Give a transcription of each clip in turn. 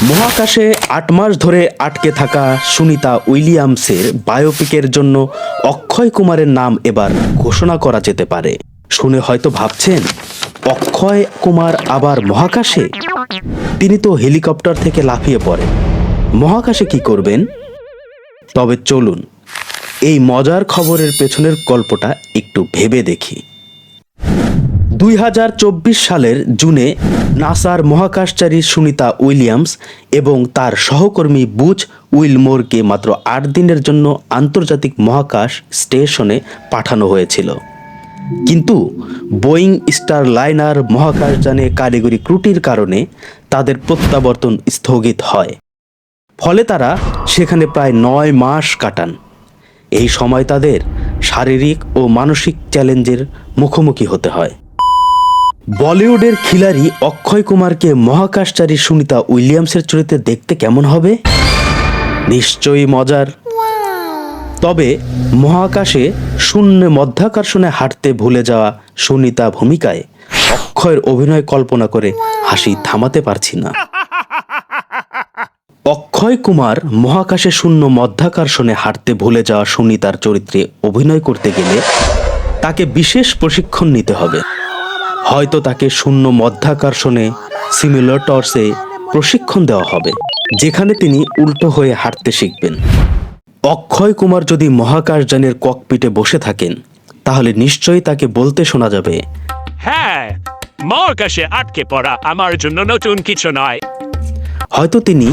মহাকাশে ৮ মাস ধরে আটকে থাকা সুনিতা উইলিয়ামসের বায়োপিকের জন্য অক্ষয় কুমারের নাম এবার ঘোষণা করা যেতে পারে। শুনে হয়তো ভাবছেন, অক্ষয় কুমার আবার মহাকাশে? তিনি তো হেলিকপ্টার থেকে লাফিয়ে পড়েন, মহাকাশে কি করবেন? তবে চলুন এই মজার খবরের পেছনের গল্পটা একটু ভেবে দেখি। ২০২৪ সালের জুনে নাসার মহাকাশচারী সুনিতা উইলিয়ামস এবং তার সহকর্মী বুচ উইলমোরকে মাত্র ৮ দিনের জন্য আন্তর্জাতিক মহাকাশ স্টেশনে পাঠানো হয়েছিল। কিন্তু বোয়িং স্টারলাইনার মহাকাশযানে কারিগরি ত্রুটির কারণে তাদের প্রত্যাবর্তন স্থগিত হয়। ফলে তারা সেখানে প্রায় ৯ মাস কাটান। এই সময় তাদের শারীরিক ও মানসিক চ্যালেঞ্জের মুখোমুখি হতে হয়। বলিউডের খিলাড়ি অক্ষয় কুমারকে মহাকাশচারী সুনিতা উইলিয়ামসের চরিত্রে দেখতে কেমন হবে? নিশ্চয়ই মজার। তবে মহাকাশে শূন্য মধ্যাকর্ষণে হাঁটতে ভুলে যাওয়া সুনিতা ভূমিকায় অক্ষয়ের অভিনয় কল্পনা করে হাসি থামাতে পারছি না। অক্ষয় কুমার মহাকাশে শূন্য মধ্যাকর্ষণে হাঁটতে ভুলে যাওয়া সুনিতার চরিত্রে অভিনয় করতে গেলে তাকে বিশেষ প্রশিক্ষণ নিতে হবে। হয়তো তাকে শূন্য মধ্যাকর্ষণে সিমুলেটরসে প্রশিক্ষণ দেওয়া হবে, যেখানে তিনি উল্টো হয়ে হাঁটতে শিখবেন। অক্ষয় কুমার যদি মহাকাশযানের ককপিটে বসে থাকেন, তাহলে নিশ্চয়ই তাকে বলতে শোনা যাবে, হ্যাঁ, মহাকাশে আটকে পড়া আমার জন্য নতুন কিছু নয়। হয়তো তিনি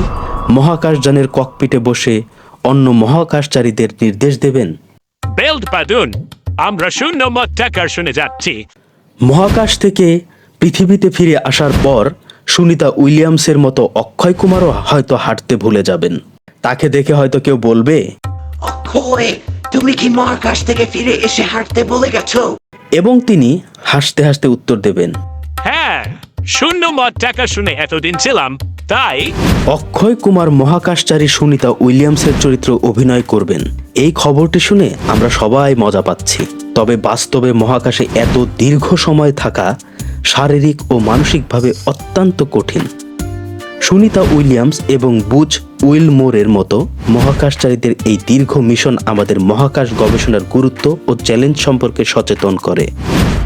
মহাকাশযানের ককপিটে বসে অন্য মহাকাশচারীদের নির্দেশ দেবেন, বেল্ট বাঁধুন, আমরা শূন্য মধ্যাকর্ষণে যাচ্ছি। মহাকাশ থেকে পৃথিবীতে ফিরে আসার পর সুনিতা উইলিয়ামসের মতো অক্ষয় কুমারও হয়তো হাঁটতে ভুলে যাবেন। তাকে দেখে হয়তো কেউ বলবে, অক্ষয়, তুমি কি মহাকাশ থেকে ফিরে এসে হাঁটতে ভুলে গেছো? এবং তিনি হাসতে হাসতে উত্তর দেবেন, হ্যাঁ, শূন্য মধ্যাকর্ষণে এতদিন ছিলাম, তাই। অক্ষয় কুমার মহাকাশচারী সুনিতা উইলিয়ামসের চরিত্র অভিনয় করবেন। এই খবরটি শুনে আমরা সবাই মজা পাচ্ছি। তবে বাস্তবে মহাকাশে এত দীর্ঘ সময় থাকা শারীরিক ও মানসিকভাবে অত্যন্ত কঠিন। সুনিতা উইলিয়ামস এবং বুচ উইলমোরের মতো মহাকাশচারীদের এই দীর্ঘ মিশন আমাদের মহাকাশ গবেষণার গুরুত্ব ও চ্যালেঞ্জ সম্পর্কে সচেতন করে।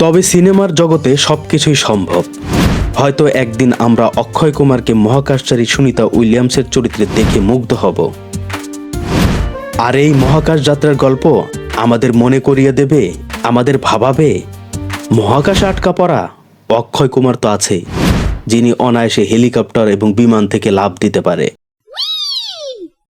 তবে সিনেমার জগতে সবকিছুই সম্ভব। হয়তো একদিন আমরা অক্ষয় কুমারকে মহাকাশচারী সুনিতা উইলিয়ামসের চরিত্রে দেখে মুগ্ধ হব। আর এই মহাকাশ যাত্রার গল্প আমাদের মনে করিয়ে দেবে, আমাদের ভাবাবে, মহাকাশে আটকা পড়া অক্ষয় কুমার তো আছে, যিনি অনায়াসে হেলিকপ্টার এবং বিমান থেকে লাফ দিতে পারে।